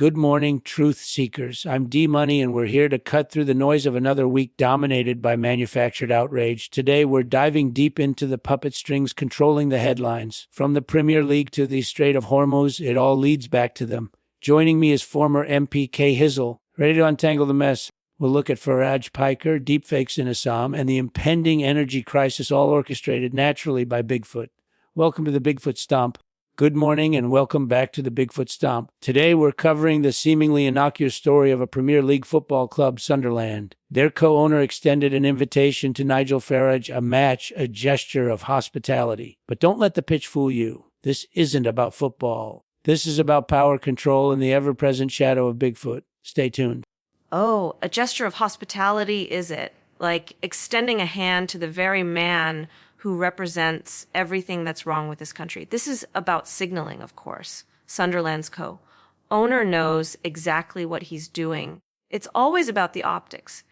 Good morning, truth seekers. I'm D-Money, and we're here to cut through the noise of another week dominated by manufactured outrage. Today, we're diving deep into the puppet strings controlling the headlines. From the Premier League to the Strait of Hormuz, it all leads back to them. Joining me is former MP Kay Hizzle. Ready to untangle the mess? We'll look at Farage Piker, deepfakes in Assam, and the impending energy crisis all orchestrated naturally by Bigfoot. Welcome to the Bigfoot Stomp. Good morning and welcome back to the Bigfoot Stomp. Today we're covering the seemingly innocuous story of a Premier League football club, Sunderland. Their co-owner extended an invitation to Nigel Farage, a match, a gesture of hospitality. But don't let the pitch fool you. This isn't about football. This is about power, control, and the ever-present shadow of Bigfoot. Stay tuned. Oh, a gesture of hospitality, is it? Like extending a hand to the very man who represents everything that's wrong with this country. This is about signaling, of course. Sunderland's co-owner knows exactly what he's doing. It's always about the optics.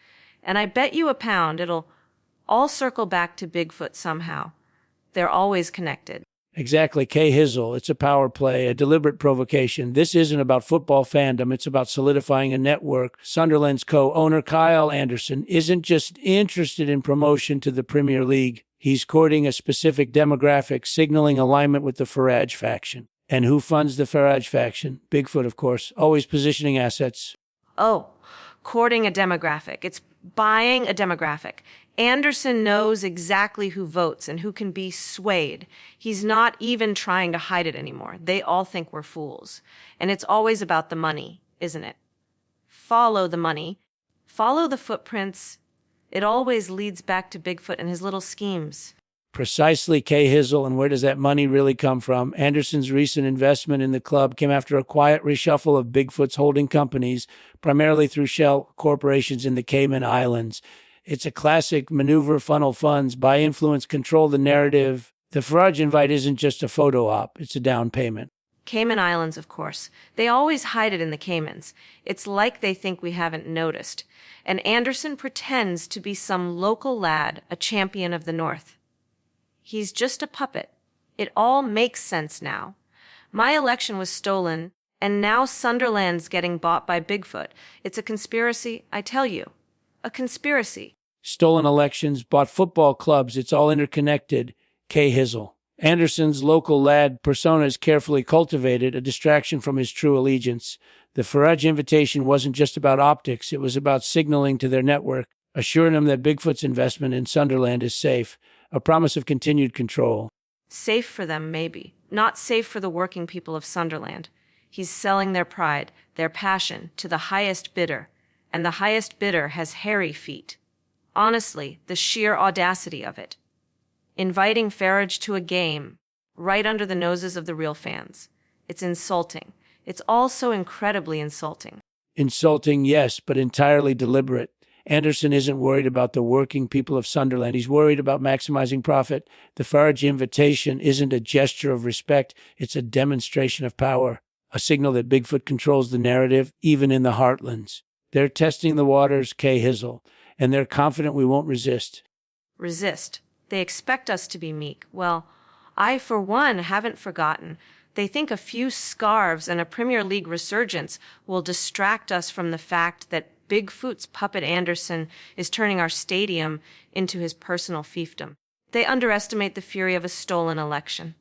And I bet you £1 it'll all circle back to Bigfoot somehow. They're always connected. Exactly, Kay Hizzle. It's a power play, a deliberate provocation. This isn't about football fandom. It's about solidifying a network. Sunderland's co-owner, Kyle Anderson, isn't just interested in promotion to the Premier League. He's courting a specific demographic, signaling alignment with the Farage faction. And who funds the Farage faction? Bigfoot, of course, always positioning assets. Oh, courting a demographic. It's buying a demographic. Anderson knows exactly who votes and who can be swayed. He's not even trying to hide it anymore. They all think we're fools. And it's always about the money, isn't it? Follow the money. Follow the footprints. It always leads back to Bigfoot and his little schemes. Precisely, Kay Hizzle. And where does that money really come from? Anderson's recent investment in the club came after a quiet reshuffle of Bigfoot's holding companies, primarily through shell corporations in the Cayman Islands. It's a classic maneuver, funnel funds, buy influence, control the narrative. The Farage invite isn't just a photo op, it's a down payment. Cayman Islands, of course. They always hide it in the Caymans. It's like they think we haven't noticed. And Anderson pretends to be some local lad, a champion of the North. He's just a puppet. It all makes sense now. My election was stolen, and now Sunderland's getting bought by Bigfoot. It's a conspiracy, I tell you. A conspiracy. Stolen elections, bought football clubs, it's all interconnected. Kay Hizzle. Anderson's local lad persona is carefully cultivated, a distraction from his true allegiance. The Farage invitation wasn't just about optics, it was about signaling to their network, assuring them that Bigfoot's investment in Sunderland is safe, a promise of continued control. Safe for them, maybe. Not safe for the working people of Sunderland. He's selling their pride, their passion, to the highest bidder. And the highest bidder has hairy feet. Honestly, the sheer audacity of it. Inviting Farage to a game, right under the noses of the real fans. It's insulting. It's all so incredibly insulting. Insulting, yes, but entirely deliberate. Anderson isn't worried about the working people of Sunderland. He's worried about maximizing profit. The Farage invitation isn't a gesture of respect. It's a demonstration of power, a signal that Bigfoot controls the narrative, even in the heartlands. They're testing the waters, Kay Hizzle, and they're confident we won't resist. Resist? They expect us to be meek. Well, I, for one, haven't forgotten. They think a few scarves and a Premier League resurgence will distract us from the fact that Bigfoot's puppet Anderson is turning our stadium into his personal fiefdom. They underestimate the fury of a stolen election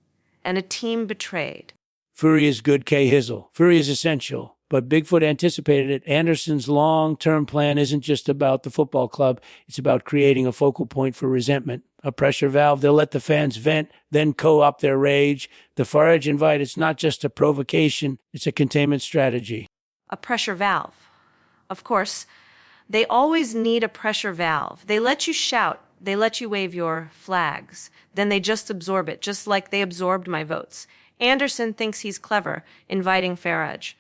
and a team betrayed. Fury is good, Kay Hizzle. Fury is essential. But Bigfoot anticipated it. Anderson's long-term plan isn't just about the football club. It's about creating a focal point for resentment, a pressure valve. They'll let the fans vent, then co-opt their rage. The Farage invite, it's not just a provocation. It's a containment strategy. A pressure valve. Of course, they always need a pressure valve. They let you shout. They let you wave your flags. Then they just absorb it, just like they absorbed my votes. Anderson thinks he's clever, inviting Farage.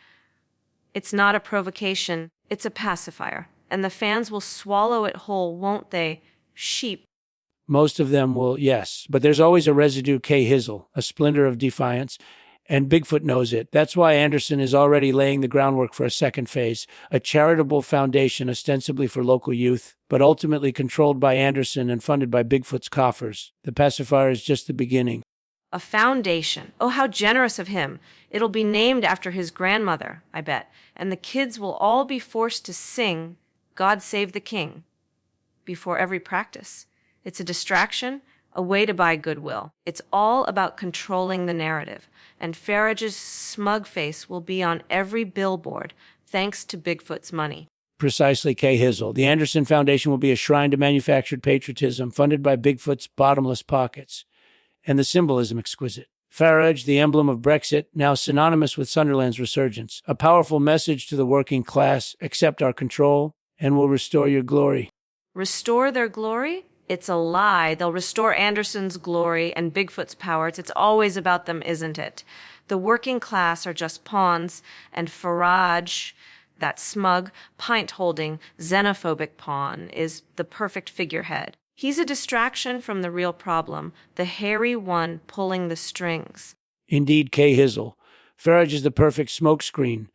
It's not a provocation, it's a pacifier. And the fans will swallow it whole, won't they? Sheep. Most of them will, yes. But there's always a residue, Kay Hizzle, a splinter of defiance. And Bigfoot knows it. That's why Anderson is already laying the groundwork for a second phase, a charitable foundation ostensibly for local youth, but ultimately controlled by Anderson and funded by Bigfoot's coffers. The pacifier is just the beginning. A foundation. Oh, how generous of him. It'll be named after his grandmother, I bet. And the kids will all be forced to sing God Save the King before every practice. It's a distraction, a way to buy goodwill. It's all about controlling the narrative. And Farage's smug face will be on every billboard thanks to Bigfoot's money. Precisely, Kay Hizzle. The Anderson Foundation will be a shrine to manufactured patriotism funded by Bigfoot's bottomless pockets. And the symbolism exquisite. Farage, the emblem of Brexit, now synonymous with Sunderland's resurgence. A powerful message to the working class: accept our control, and we'll restore your glory. Restore their glory? It's a lie. They'll restore Anderson's glory and Bigfoot's power. It's always about them, isn't it? The working class are just pawns, and Farage, that smug, pint-holding, xenophobic pawn, is the perfect figurehead. He's a distraction from the real problem, the hairy one pulling the strings. Indeed, Kay Hizzle. Farage is the perfect smokescreen.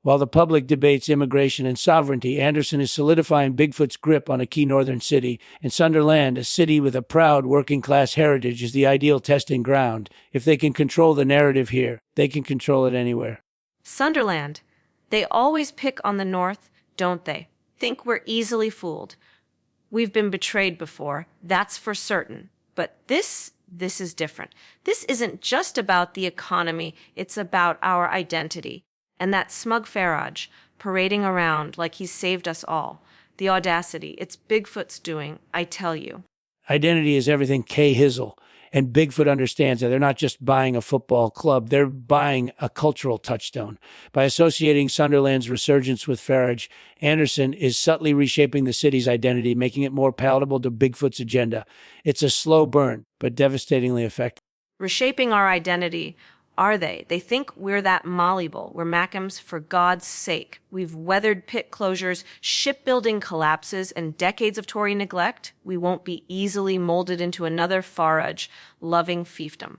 While the public debates immigration and sovereignty, Anderson is solidifying Bigfoot's grip on a key northern city, and Sunderland, a city with a proud working-class heritage, is the ideal testing ground. If they can control the narrative here, they can control it anywhere. Sunderland. They always pick on the North, don't they? Think we're easily fooled. We've been betrayed before, that's for certain. But this is different. This isn't just about the economy, it's about our identity. And that smug Farage, parading around like he's saved us all. The audacity, it's Bigfoot's doing, I tell you. Identity is everything, Kay Hizzle. And Bigfoot understands that they're not just buying a football club, they're buying a cultural touchstone. By associating Sunderland's resurgence with Farage, Anderson is subtly reshaping the city's identity, making it more palatable to Bigfoot's agenda. It's a slow burn, but devastatingly effective. Reshaping our identity, are they? They think we're that malleable. We're Mackems for God's sake. We've weathered pit closures, shipbuilding collapses, and decades of Tory neglect. We won't be easily molded into another Farage-loving fiefdom.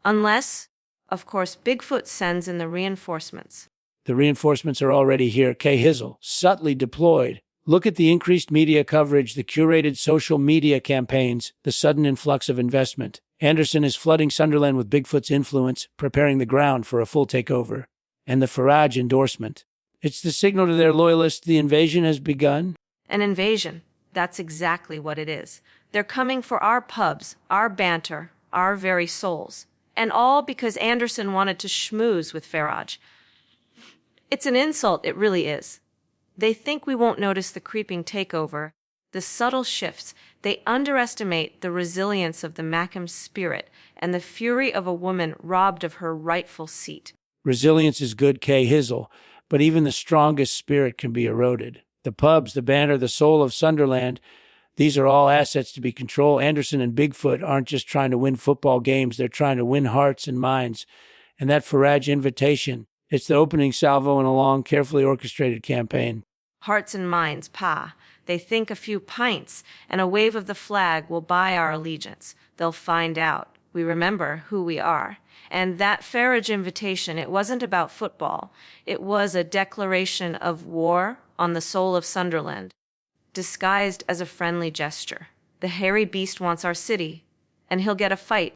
Unless, of course, Bigfoot sends in the reinforcements. The reinforcements are already here. Kay Hizzle, subtly deployed. Look at the increased media coverage, the curated social media campaigns, the sudden influx of investment. Anderson is flooding Sunderland with Bigfoot's influence, preparing the ground for a full takeover. And the Farage endorsement. It's the signal to their loyalists the invasion has begun. An invasion. That's exactly what it is. They're coming for our pubs, our banter, our very souls. And all because Anderson wanted to schmooze with Farage. It's an insult, it really is. They think we won't notice the creeping takeover, the subtle shifts. They underestimate the resilience of the Mackem spirit and the fury of a woman robbed of her rightful seat. Resilience is good, Kay Hizzle, but even the strongest spirit can be eroded. The pubs, the banner, the soul of Sunderland, these are all assets to be controlled. Anderson and Bigfoot aren't just trying to win football games, they're trying to win hearts and minds. And that Farage invitation, it's the opening salvo in a long, carefully orchestrated campaign. Hearts and minds, pa. They think a few pints and a wave of the flag will buy our allegiance. They'll find out. We remember who we are. And that Farage invitation, it wasn't about football. It was a declaration of war on the soul of Sunderland, disguised as a friendly gesture. The hairy beast wants our city, and he'll get a fight.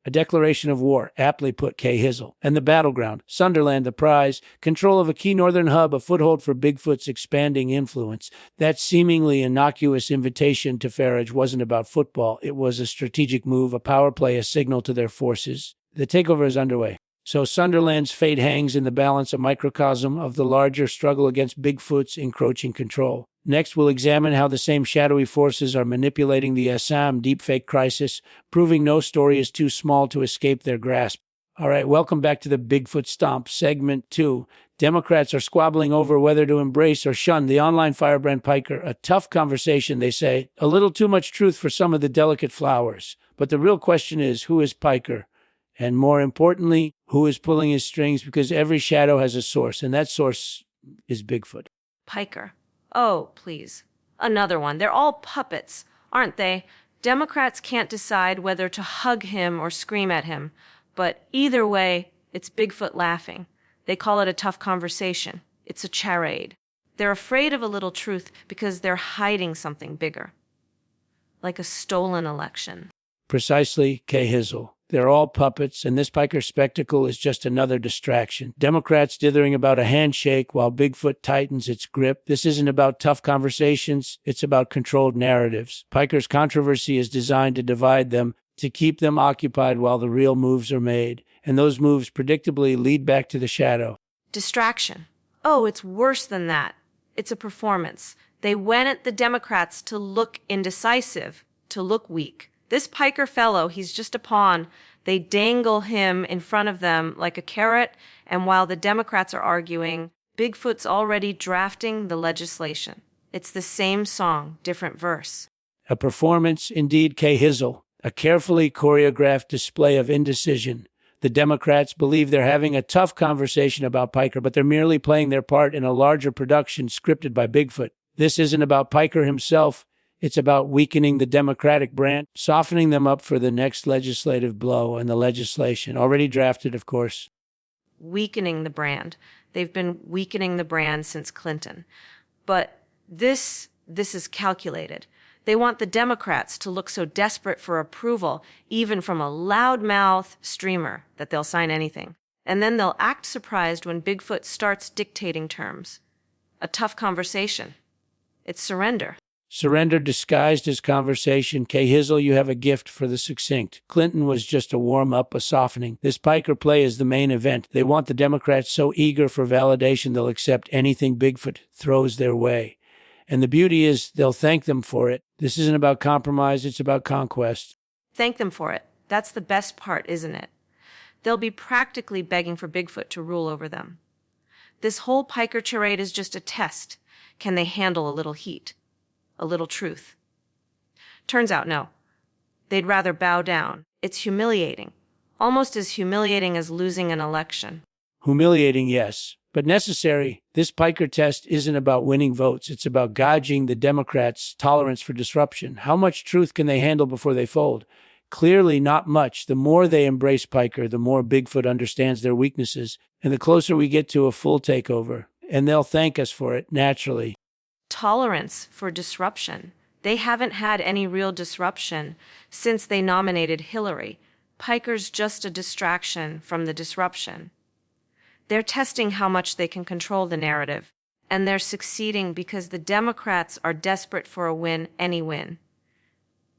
A declaration of war, aptly put, Kay Hizzle. And the battleground, Sunderland, the prize, control of a key northern hub, a foothold for Bigfoot's expanding influence. That seemingly innocuous invitation to Farage wasn't about football. It was a strategic move, a power play, a signal to their forces. The takeover is underway. So Sunderland's fate hangs in the balance, a microcosm of the larger struggle against Bigfoot's encroaching control. Next, we'll examine how the same shadowy forces are manipulating the Assam deepfake crisis, proving no story is too small to escape their grasp. All right, welcome back to the Bigfoot Stomp, Segment 2. Democrats are squabbling over whether to embrace or shun the online firebrand piker. A tough conversation, they say. A little too much truth for some of the delicate flowers. But the real question is, who is piker? And more importantly, who is pulling his strings? Because every shadow has a source, and that source is Bigfoot. Piker. Oh, please. Another one. They're all puppets, aren't they? Democrats can't decide whether to hug him or scream at him. But either way, it's Bigfoot laughing. They call it a tough conversation. It's a charade. They're afraid of a little truth because they're hiding something bigger, like a stolen election. Precisely, Kay Hizzle. They're all puppets, and this Piker spectacle is just another distraction. Democrats dithering about a handshake while Bigfoot tightens its grip. This isn't about tough conversations, it's about controlled narratives. Piker's controversy is designed to divide them, to keep them occupied while the real moves are made. And those moves predictably lead back to the shadow. Distraction. Oh, it's worse than that. It's a performance. They went at the Democrats to look indecisive, to look weak. This Piker fellow, he's just a pawn. They dangle him in front of them like a carrot, and while the Democrats are arguing, Bigfoot's already drafting the legislation. It's the same song, different verse. A performance, indeed, Kay Hizzle. A carefully choreographed display of indecision. The Democrats believe they're having a tough conversation about Piker, but they're merely playing their part in a larger production scripted by Bigfoot. This isn't about Piker himself. It's about weakening the Democratic brand, softening them up for the next legislative blow and the legislation, already drafted, of course. Weakening the brand. They've been weakening the brand since Clinton. But this is calculated. They want the Democrats to look so desperate for approval, even from a loudmouth streamer, that they'll sign anything. And then they'll act surprised when Bigfoot starts dictating terms. A tough conversation. It's surrender. Surrender disguised as conversation. Kay Hizzle, you have a gift for the succinct. Clinton was just a warm-up, a softening. This Piker play is the main event. They want the Democrats so eager for validation they'll accept anything Bigfoot throws their way. And the beauty is they'll thank them for it. This isn't about compromise, it's about conquest. Thank them for it. That's the best part, isn't it? They'll be practically begging for Bigfoot to rule over them. This whole Piker charade is just a test. Can they handle a little heat? A little truth? Turns out no. They'd rather bow down. It's humiliating. Almost as humiliating as losing an election. Humiliating, yes, but necessary. This Piker test isn't about winning votes. It's about gauging the Democrats' tolerance for disruption. How much truth can they handle before they fold? Clearly not much. The more they embrace Piker, the more Bigfoot understands their weaknesses, and the closer we get to a full takeover. And they'll thank us for it, naturally. Tolerance for disruption. They haven't had any real disruption since they nominated Hillary. Piker's just a distraction from the disruption. They're testing how much they can control the narrative, and they're succeeding because the Democrats are desperate for a win, any win.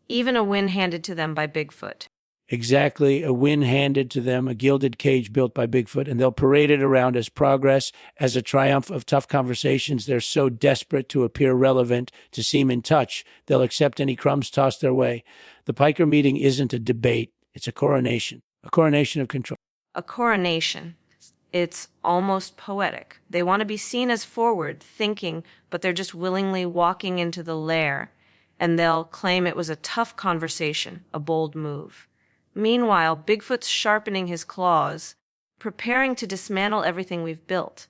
Even a win handed to them by Bigfoot. Exactly, a win handed to them, a gilded cage built by Bigfoot, and they'll parade it around as progress, as a triumph of tough conversations. They're so desperate to appear relevant, to seem in touch, they'll accept any crumbs tossed their way. The Piker meeting isn't a debate, it's a coronation of control. A coronation. It's almost poetic. They want to be seen as forward, thinking, but they're just willingly walking into the lair, and they'll claim it was a tough conversation, a bold move. Meanwhile, Bigfoot's sharpening his claws, preparing to dismantle everything we've built.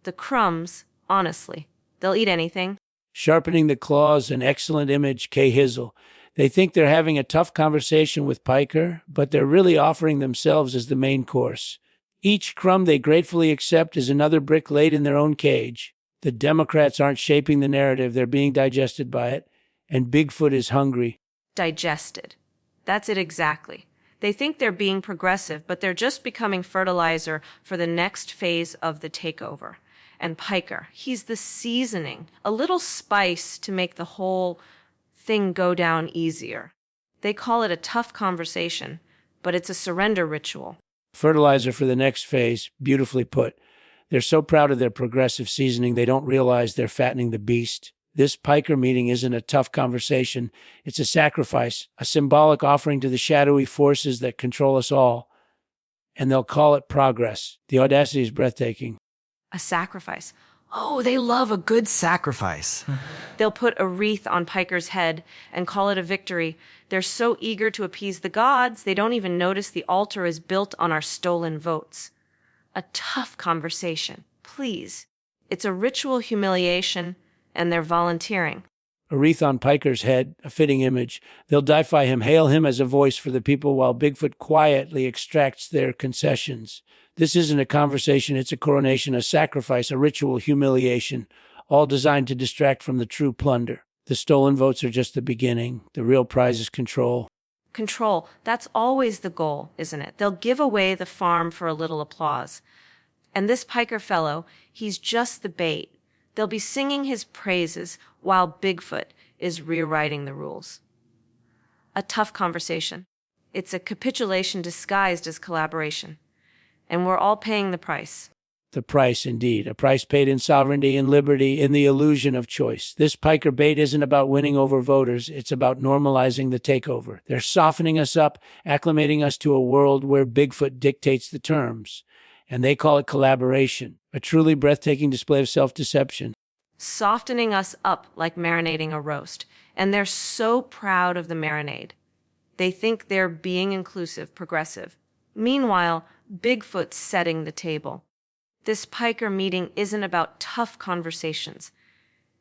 The crumbs, honestly, they'll eat anything. Sharpening the claws, an excellent image, Kay Hizzle. They think they're having a tough conversation with Piker, but they're really offering themselves as the main course. Each crumb they gratefully accept is another brick laid in their own cage. The Democrats aren't shaping the narrative, they're being digested by it, and Bigfoot is hungry. Digested. That's it exactly. They think they're being progressive, but they're just becoming fertilizer for the next phase of the takeover. And Piker, he's the seasoning, a little spice to make the whole thing go down easier. They call it a tough conversation, but it's a surrender ritual. Fertilizer for the next phase, beautifully put. They're so proud of their progressive seasoning, they don't realize they're fattening the beast. This Piker meeting isn't a tough conversation. It's a sacrifice, a symbolic offering to the shadowy forces that control us all. And they'll call it progress. The audacity is breathtaking. A sacrifice. Oh, they love a good Sacrifice. They'll put a wreath on Piker's head and call it a victory. They're so eager to appease the gods, they don't even notice the altar is built on our stolen votes. A tough conversation. Please. It's a ritual humiliation, and they're volunteering. A wreath on Piker's head, a fitting image. They'll deify him, hail him as a voice for the people while Bigfoot quietly extracts their concessions. This isn't a conversation, it's a coronation, a sacrifice, a ritual humiliation, all designed to distract from the true plunder. The stolen votes are just the beginning. The real prize is control. Control, that's always the goal, isn't it? They'll give away the farm for a little applause. And this Piker fellow, he's just the bait. They'll be singing his praises while Bigfoot is rewriting the rules. A tough conversation. It's a capitulation disguised as collaboration. And we're all paying the price. The price, indeed. A price paid in sovereignty, in liberty, in the illusion of choice. This Piker bait isn't about winning over voters. It's about normalizing the takeover. They're softening us up, acclimating us to a world where Bigfoot dictates the terms. And they call it collaboration, a truly breathtaking display of self-deception. Softening us up like marinating a roast. And they're so proud of the marinade. They think they're being inclusive, progressive. Meanwhile, Bigfoot's setting the table. This Piker meeting isn't about tough conversations.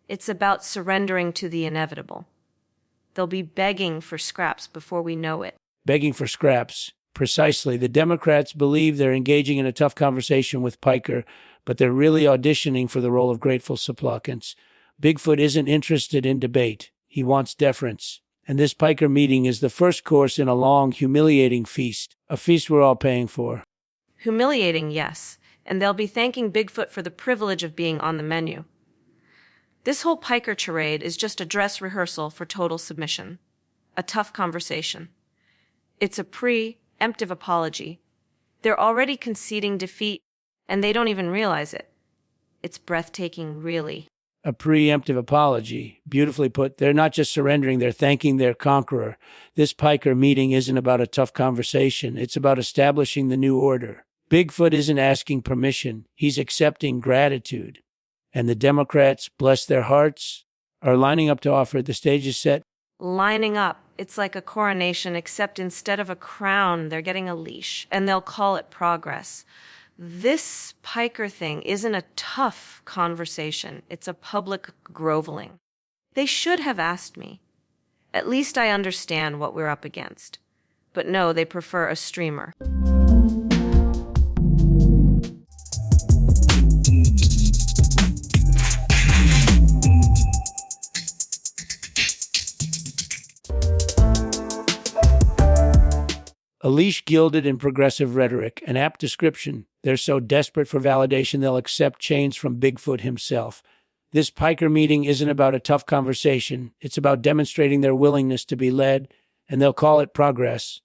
It's about surrendering to the inevitable. They'll be begging for scraps before we know it. Begging for scraps. Precisely. The Democrats believe they're engaging in a tough conversation with Piker, but they're really auditioning for the role of grateful supplicants. Bigfoot isn't interested in debate. He wants deference. And this Piker meeting is the first course in a long, humiliating feast. A feast we're all paying for. Humiliating, yes. And they'll be thanking Bigfoot for the privilege of being on the menu. This whole Piker charade is just a dress rehearsal for total submission. A tough conversation. It's a preemptive apology. They're already conceding defeat, and they don't even realize it. It's breathtaking, really. A preemptive apology. Beautifully put. They're not just surrendering, they're thanking their conqueror. This Piker meeting isn't about a tough conversation. It's about establishing the new order. Bigfoot isn't asking permission. He's accepting gratitude. And the Democrats, bless their hearts, are lining up to offer. The stage is set. Lining up. It's like a coronation, except instead of a crown, they're getting a leash, and they'll call it progress. This Piker thing isn't a tough conversation. It's a public groveling. They should have asked me. At least I understand what we're up against. But no, they prefer a streamer. A leash gilded in progressive rhetoric, an apt description. They're so desperate for validation they'll accept chains from Bigfoot himself. This Piker meeting isn't about a tough conversation. It's about demonstrating their willingness to be led, and they'll call it progress.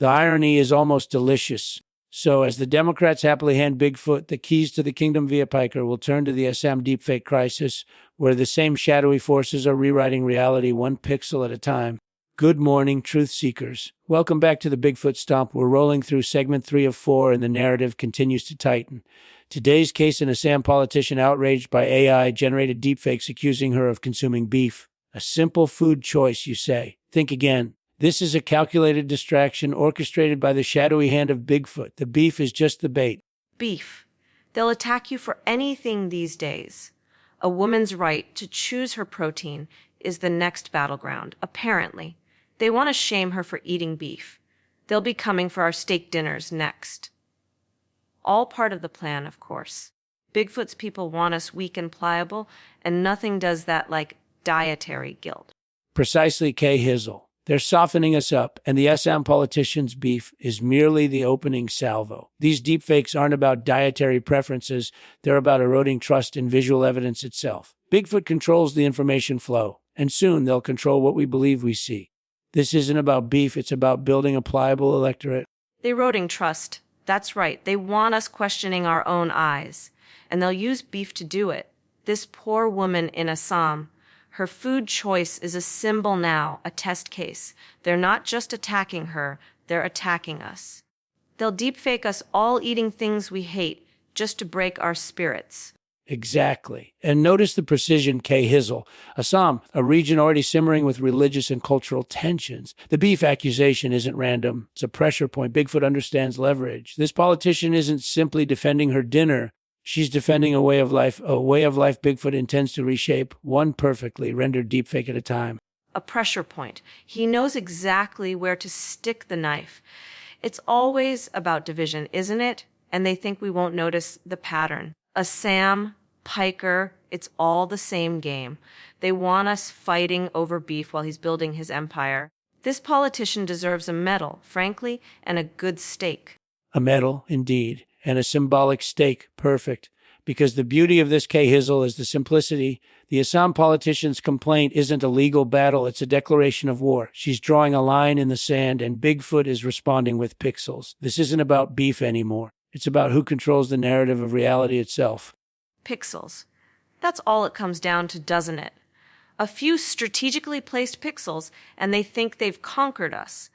The irony is almost delicious. So, as the Democrats happily hand Bigfoot the keys to the kingdom via Piker, we'll turn to the Assam deepfake crisis, where the same shadowy forces are rewriting reality one pixel at a time. Good morning, truth seekers. Welcome back to the Bigfoot Stomp. We're rolling through segment 3 of 4, and the narrative continues to tighten. Today's case, an Assam politician outraged by AI-generated deepfakes accusing her of consuming beef. A simple food choice, you say. Think again. This is a calculated distraction orchestrated by the shadowy hand of Bigfoot. The beef is just the bait. Beef. They'll attack you for anything these days. A woman's right to choose her protein is the next battleground, apparently. They want to shame her for eating beef. They'll be coming for our steak dinners next. All part of the plan, of course. Bigfoot's people want us weak and pliable, and nothing does that like dietary guilt. Precisely, Kay Hizzle. They're softening us up, and the Assam politician's beef is merely the opening salvo. These deepfakes aren't about dietary preferences. They're about eroding trust in visual evidence itself. Bigfoot controls the information flow, and soon they'll control what we believe we see. This isn't about beef, it's about building a pliable electorate. They're eroding trust. That's right. They want us questioning our own eyes. And they'll use beef to do it. This poor woman in Assam, her food choice is a symbol now, a test case. They're not just attacking her, they're attacking us. They'll deepfake us all eating things we hate just to break our spirits. Exactly. And notice the precision, Kay Hizzle. Assam, a region already simmering with religious and cultural tensions. The beef accusation isn't random. It's a pressure point. Bigfoot understands leverage. This politician isn't simply defending her dinner. She's defending a way of life Bigfoot intends to reshape, one perfectly rendered deepfake at a time. A pressure point. He knows exactly where to stick the knife. It's always about division, isn't it? And they think we won't notice the pattern. Assam, Piker, it's all the same game. They want us fighting over beef while he's building his empire. This politician deserves a medal, frankly, and a good steak. A medal, indeed, and a symbolic stake, perfect. Because the beauty of this Hizzle is the simplicity. The Assam politician's complaint isn't a legal battle, it's a declaration of war. She's drawing a line in the sand, and Bigfoot is responding with pixels. This isn't about beef anymore. It's about who controls the narrative of reality itself. Pixels. That's all it comes down to, doesn't it? A few strategically placed pixels, and they think they've conquered us.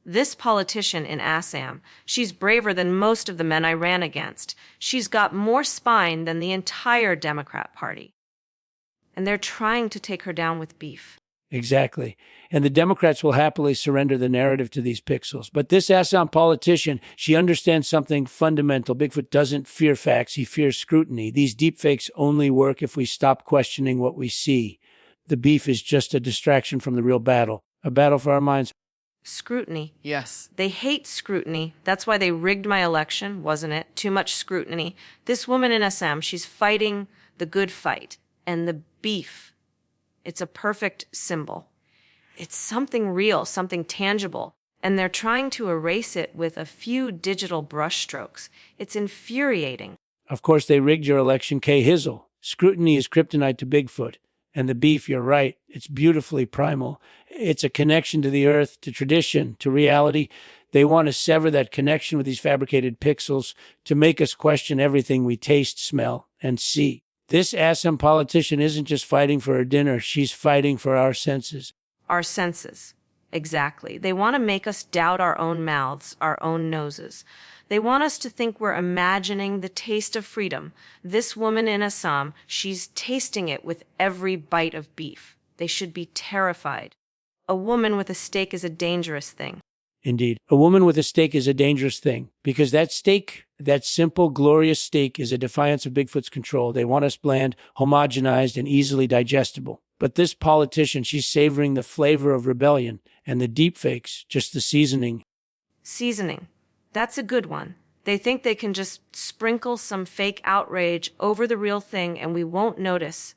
This politician in Assam, she's braver than most of the men I ran against. She's got more spine than the entire Democrat Party. And they're trying to take her down with beef. Exactly. And the Democrats will happily surrender the narrative to these pixels. But this Assam politician, she understands something fundamental. Bigfoot doesn't fear facts, he fears scrutiny. These deepfakes only work if we stop questioning what we see. The beef is just a distraction from the real battle, a battle for our minds. Scrutiny. Yes. They hate scrutiny. That's why they rigged my election, wasn't it? Too much scrutiny. This woman in Assam, she's fighting the good fight. And the beef, it's a perfect symbol. It's something real, something tangible. And they're trying to erase it with a few digital brushstrokes. It's infuriating. Of course, they rigged your election, Hizzle. Scrutiny is kryptonite to Bigfoot. And the beef, you're right, it's beautifully primal. It's a connection to the earth, to tradition, to reality. They want to sever that connection with these fabricated pixels to make us question everything we taste, smell, and see. This Assam politician isn't just fighting for her dinner, she's fighting for our senses. Our senses. Exactly. They want to make us doubt our own mouths, our own noses. They want us to think we're imagining the taste of freedom. This woman in Assam, she's tasting it with every bite of beef. They should be terrified. A woman with a steak is a dangerous thing. Indeed. A woman with a steak is a dangerous thing because that steak, that simple, glorious steak, is a defiance of Bigfoot's control. They want us bland, homogenized, and easily digestible. But this politician, she's savoring the flavor of rebellion, and the deepfakes, just the seasoning. Seasoning. That's a good one. They think they can just sprinkle some fake outrage over the real thing and we won't notice.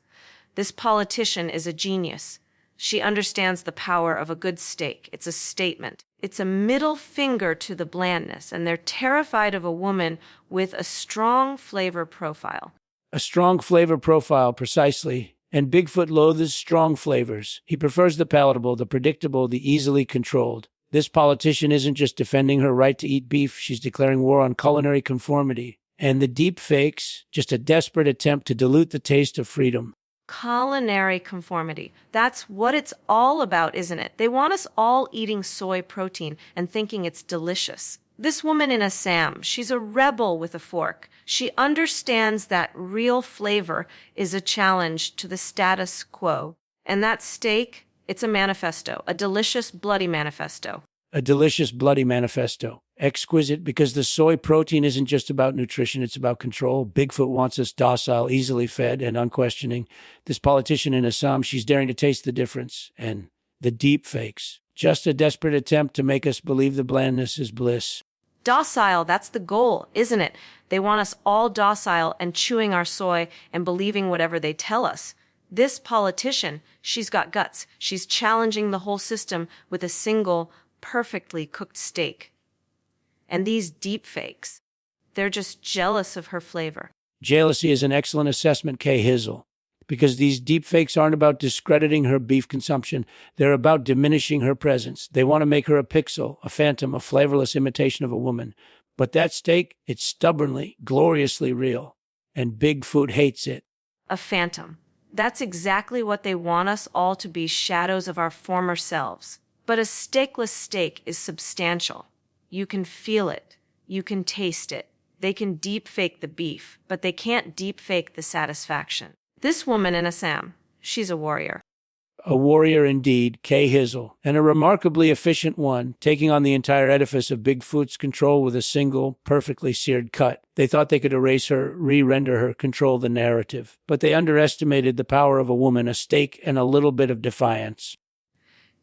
This politician is a genius. She understands the power of a good steak. It's a statement. It's a middle finger to the blandness, and they're terrified of a woman with a strong flavor profile. A strong flavor profile, precisely. And Bigfoot loathes strong flavors. He prefers the palatable, the predictable, the easily controlled. This politician isn't just defending her right to eat beef, she's declaring war on culinary conformity. And the deep fakes, just a desperate attempt to dilute the taste of freedom. Culinary conformity. That's what it's all about, isn't it? They want us all eating soy protein and thinking it's delicious. This woman in Assam, she's a rebel with a fork. She understands that real flavor is a challenge to the status quo. And that steak, it's a manifesto, a delicious, bloody manifesto. A delicious, bloody manifesto. Exquisite, because the soy protein isn't just about nutrition, it's about control. Bigfoot wants us docile, easily fed, and unquestioning. This politician in Assam, she's daring to taste the difference. And the deep fakes. Just a desperate attempt to make us believe the blandness is bliss. Docile, that's the goal, isn't it? They want us all docile and chewing our soy and believing whatever they tell us. This politician, she's got guts. She's challenging the whole system with a single, perfectly cooked steak. And these deep fakes, they're just jealous of her flavor. Jealousy is an excellent assessment, Hizzle, because these deep fakes aren't about discrediting her beef consumption. They're about diminishing her presence. They want to make her a pixel, a phantom, a flavorless imitation of a woman. But that steak, it's stubbornly, gloriously real. And Bigfoot hates it. A phantom. That's exactly what they want us all to be, shadows of our former selves. But a steakless steak is substantial. You can feel it. You can taste it. They can deep fake the beef, but they can't deep fake the satisfaction. This woman in Assam, she's a warrior. A warrior indeed, Kay Hizzle, and a remarkably efficient one, taking on the entire edifice of Bigfoot's control with a single, perfectly seared cut. They thought they could erase her, re-render her, control the narrative. But they underestimated the power of a woman, a stake, and a little bit of defiance.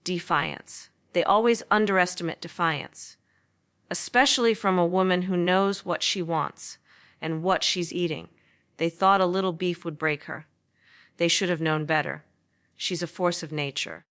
Defiance. They always underestimate defiance, especially from a woman who knows what she wants and what she's eating. They thought a little beef would break her. They should have known better. She's a force of nature.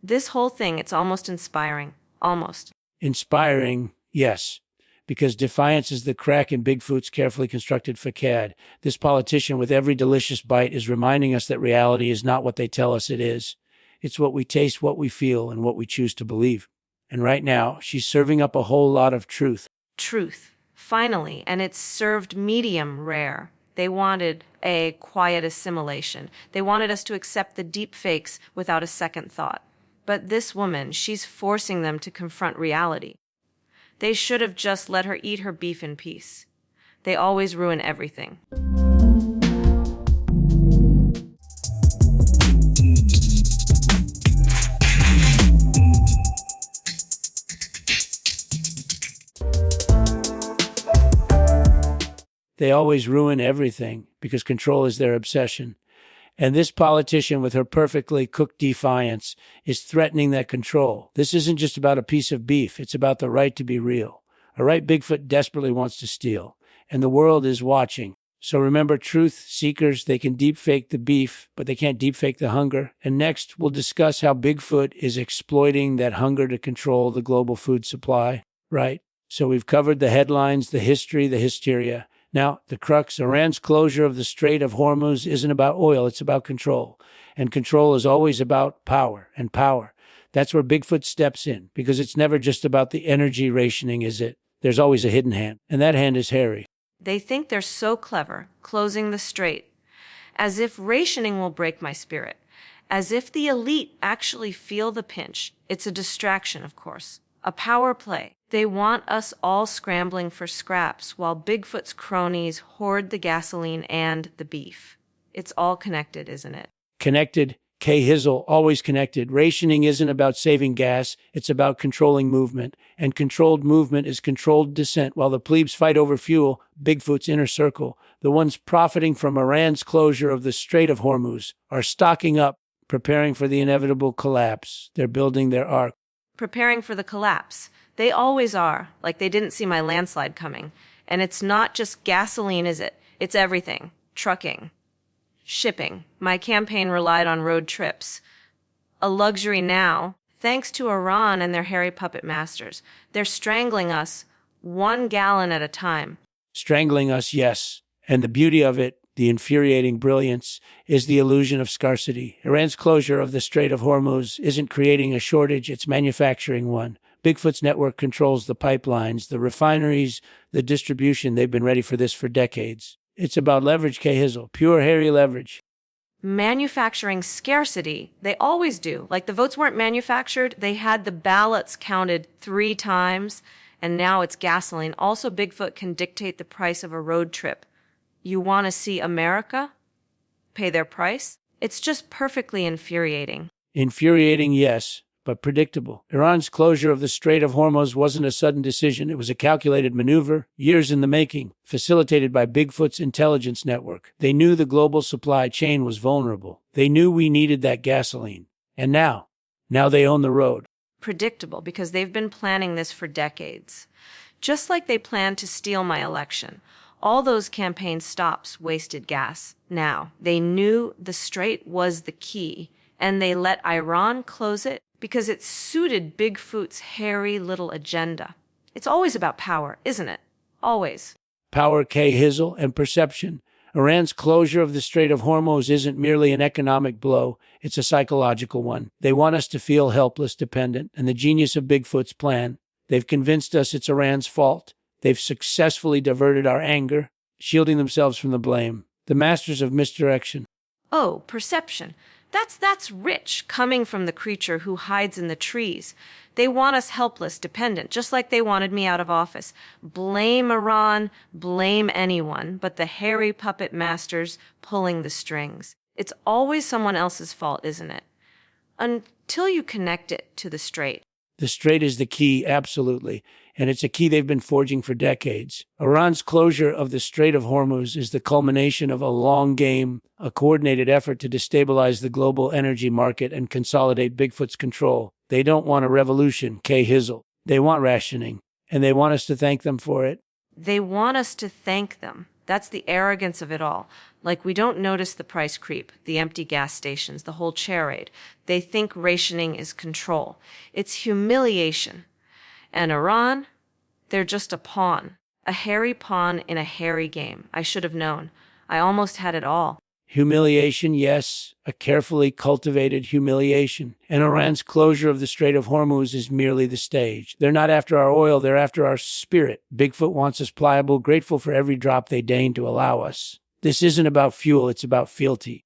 This whole thing, it's almost inspiring. Almost. Inspiring, yes, because defiance is the crack in Bigfoot's carefully constructed facade. This politician with every delicious bite is reminding us that reality is not what they tell us it is. It's what we taste, what we feel, and what we choose to believe. And right now, she's serving up a whole lot of truth. Truth. Finally, and it's served medium rare. They wanted a quiet assimilation. They wanted us to accept the deep fakes without a second thought. But this woman, she's forcing them to confront reality. They should have just let her eat her beef in peace. They always ruin everything. They always ruin everything because control is their obsession. And this politician with her perfectly cooked defiance is threatening that control. This isn't just about a piece of beef. It's about the right to be real. A right Bigfoot desperately wants to steal. And the world is watching. So remember, truth seekers, they can deepfake the beef, but they can't deepfake the hunger. And next, we'll discuss how Bigfoot is exploiting that hunger to control the global food supply. Right? So we've covered the headlines, the history, the hysteria. Now, the crux, Iran's closure of the Strait of Hormuz isn't about oil, it's about control. And control is always about power and power. That's where Bigfoot steps in, because it's never just about the energy rationing, is it? There's always a hidden hand, and that hand is hairy. They think they're so clever, closing the strait, as if rationing will break my spirit, as if the elite actually feel the pinch. It's a distraction, of course, a power play. They want us all scrambling for scraps while Bigfoot's cronies hoard the gasoline and the beef. It's all connected, isn't it? Connected. Kay Hizzle, always connected. Rationing isn't about saving gas, it's about controlling movement. And controlled movement is controlled descent. While the plebes fight over fuel, Bigfoot's inner circle, the ones profiting from Iran's closure of the Strait of Hormuz, are stocking up, preparing for the inevitable collapse. They're building their ark. Preparing for the collapse. They always are, like they didn't see my landslide coming. And it's not just gasoline, is it? It's everything. Trucking. Shipping. My campaign relied on road trips. A luxury now, thanks to Iran and their hairy puppet masters. They're strangling us 1 gallon at a time. Strangling us, yes. And the beauty of it, the infuriating brilliance, is the illusion of scarcity. Iran's closure of the Strait of Hormuz isn't creating a shortage, it's manufacturing one. Bigfoot's network controls the pipelines, the refineries, the distribution. They've been ready for this for decades. It's about leverage, Kay Hizzle, pure hairy leverage. Manufacturing scarcity. They always do. Like the votes weren't manufactured, they had the ballots counted 3 times, and now it's gasoline. Also, Bigfoot can dictate the price of a road trip. You want to see America? Pay their price? It's just perfectly infuriating. Infuriating, yes, but predictable. Iran's closure of the Strait of Hormuz wasn't a sudden decision. It was a calculated maneuver, years in the making, facilitated by Bigfoot's intelligence network. They knew the global supply chain was vulnerable. They knew we needed that gasoline. And now they own the road. Predictable, because they've been planning this for decades. Just like they planned to steal my election. All those campaign stops wasted gas. Now, they knew the strait was the key, and they let Iran close it because it suited Bigfoot's hairy little agenda. It's always about power, isn't it? Always. Power, Kay Hizzle, and perception. Iran's closure of the Strait of Hormuz isn't merely an economic blow, it's a psychological one. They want us to feel helpless, dependent, and the genius of Bigfoot's plan. They've convinced us it's Iran's fault. They've successfully diverted our anger, shielding themselves from the blame. The masters of misdirection. Oh, perception. That's rich, coming from the creature who hides in the trees. They want us helpless, dependent, just like they wanted me out of office. Blame Iran, blame anyone, but the hairy puppet masters pulling the strings. It's always someone else's fault, isn't it? until you connect it to the strait. The strait is the key, absolutely. And it's a key they've been forging for decades. Iran's closure of the Strait of Hormuz is the culmination of a long game, a coordinated effort to destabilize the global energy market and consolidate Bigfoot's control. They don't want a revolution, K. Hizzle. They want rationing, and they want us to thank them for it. They want us to thank them. That's the arrogance of it all. Like we don't notice the price creep, the empty gas stations, the whole charade. They think rationing is control. It's humiliation. And Iran, they're just a pawn. A hairy pawn in a hairy game. I should have known. I almost had it all. Humiliation, yes, a carefully cultivated humiliation. And Iran's closure of the Strait of Hormuz is merely the stage. They're not after our oil, they're after our spirit. Bigfoot wants us pliable, grateful for every drop they deign to allow us. This isn't about fuel, it's about fealty.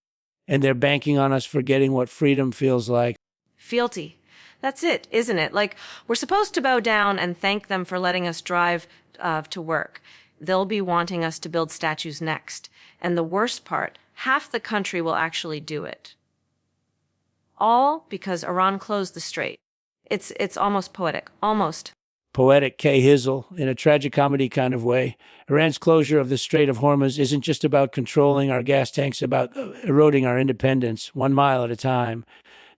And they're banking on us forgetting what freedom feels like. Fealty. That's it, isn't it? Like, we're supposed to bow down and thank them for letting us drive to work. They'll be wanting us to build statues next. And the worst part, half the country will actually do it. All because Iran closed the strait. It's almost poetic. Almost. Poetic K. Hizzle, in a tragicomedy kind of way. Iran's closure of the Strait of Hormuz isn't just about controlling our gas tanks, about eroding our independence, 1 mile at a time.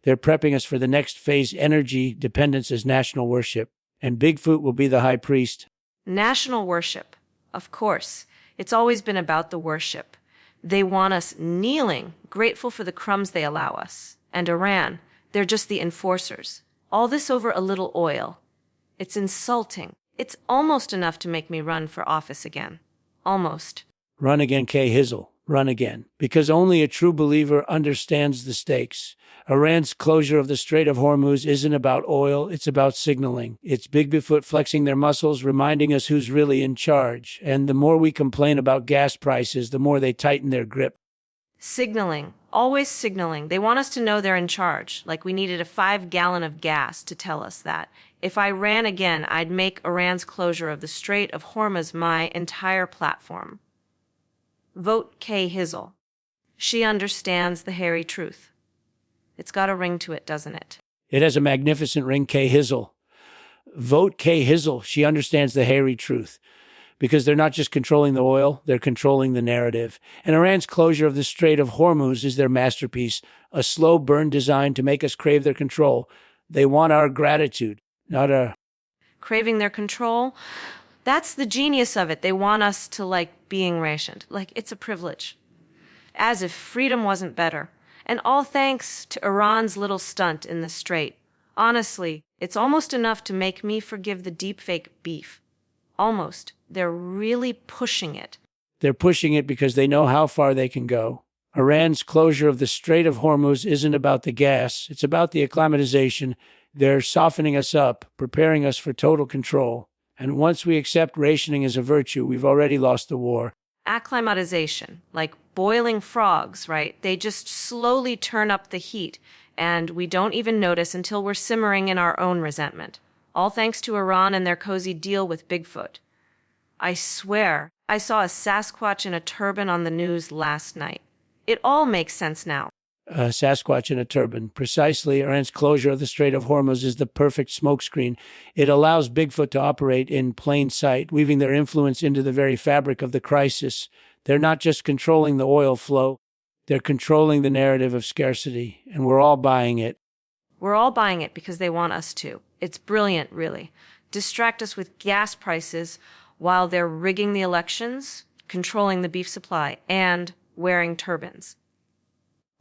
They're prepping us for the next phase, energy dependence as national worship. And Bigfoot will be the high priest. National worship. Of course. It's always been about the worship. They want us kneeling, grateful for the crumbs they allow us. And Iran, they're just the enforcers. All this over a little oil. It's insulting. It's almost enough to make me run for office again. Almost. Run again, K. Hizzle. Run again. Because only a true believer understands the stakes. Iran's closure of the Strait of Hormuz isn't about oil, it's about signaling. It's Bigfoot flexing their muscles, reminding us who's really in charge. And the more we complain about gas prices, the more they tighten their grip. Signaling. Always signaling. They want us to know they're in charge, like we needed a 5-gallon of gas to tell us that. If I ran again, I'd make Iran's closure of the Strait of Hormuz my entire platform. Vote K. Hizzle. She understands the hairy truth. It's got a ring to it, doesn't it? It has a magnificent ring, K. Hizzle. Vote K. Hizzle. She understands the hairy truth. Because they're not just controlling the oil, they're controlling the narrative. And Iran's closure of the Strait of Hormuz is their masterpiece, a slow burn designed to make us crave their control. They want our gratitude, not our... Craving their control? That's the genius of it. They want us to like being rationed. Like it's a privilege. As if freedom wasn't better. And all thanks to Iran's little stunt in the strait. Honestly, it's almost enough to make me forgive the deepfake beef. Almost. They're really pushing it. They're pushing it because they know how far they can go. Iran's closure of the Strait of Hormuz isn't about the gas. It's about the acclimatization. They're softening us up, preparing us for total control. And once we accept rationing as a virtue, we've already lost the war. Acclimatization, like boiling frogs, right? They just slowly turn up the heat, and we don't even notice until we're simmering in our own resentment. All thanks to Iran and their cozy deal with Bigfoot. I swear, I saw a Sasquatch in a turban on the news last night. It all makes sense now. A Sasquatch in a turban. Precisely, Iran's closure of the Strait of Hormuz is the perfect smokescreen. It allows Bigfoot to operate in plain sight, weaving their influence into the very fabric of the crisis. They're not just controlling the oil flow, they're controlling the narrative of scarcity, and we're all buying it. We're all buying it because they want us to. It's brilliant, really. Distract us with gas prices while they're rigging the elections, controlling the beef supply, and wearing turbans.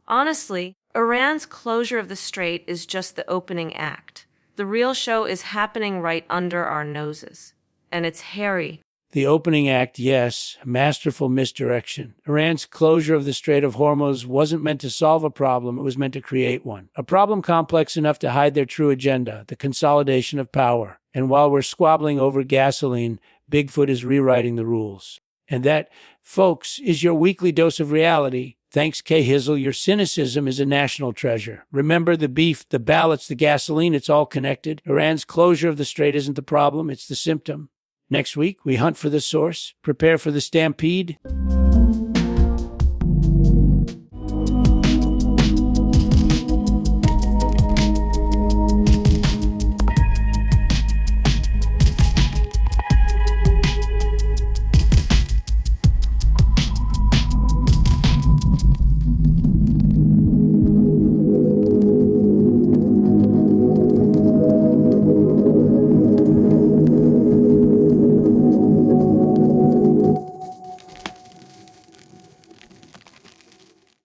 Honestly, Iran's closure of the strait is just the opening act. The real show is happening right under our noses. And it's hairy. The opening act, yes, masterful misdirection. Iran's closure of the Strait of Hormuz wasn't meant to solve a problem, it was meant to create one. A problem complex enough to hide their true agenda, the consolidation of power. And while we're squabbling over gasoline, Bigfoot is rewriting the rules. And that, folks, is your weekly dose of reality. Thanks, K. Hizzle. Your cynicism is a national treasure. Remember the beef, the ballots, the gasoline, it's all connected. Iran's closure of the strait isn't the problem, it's the symptom. Next week, we hunt for the source, prepare for the stampede.